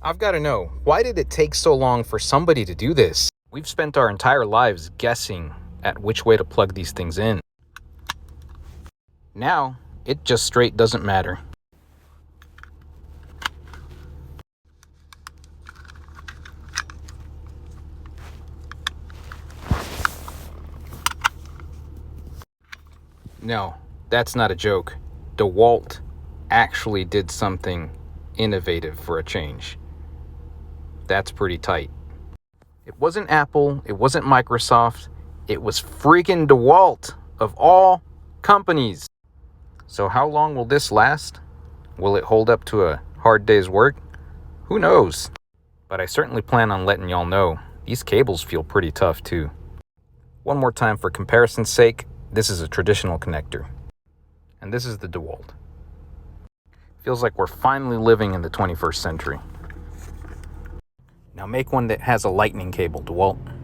I've got to know, why did it take so long for somebody to do this? We've spent our entire lives guessing at which way to plug these things in. Now, it just straight doesn't matter. No, that's not a joke. DeWalt actually did something innovative for a change. That's pretty tight. It wasn't Apple, it wasn't Microsoft, it was freaking DeWalt, of all companies. So how long will this last? Will it hold up to a hard day's work? Who knows? But I certainly plan on letting y'all know. These cables feel pretty tough too. One more time for comparison's sake, this is a traditional connector. And this is the DeWalt. Feels like we're finally living in the 21st century. Now make one that has a lightning cable, DeWalt.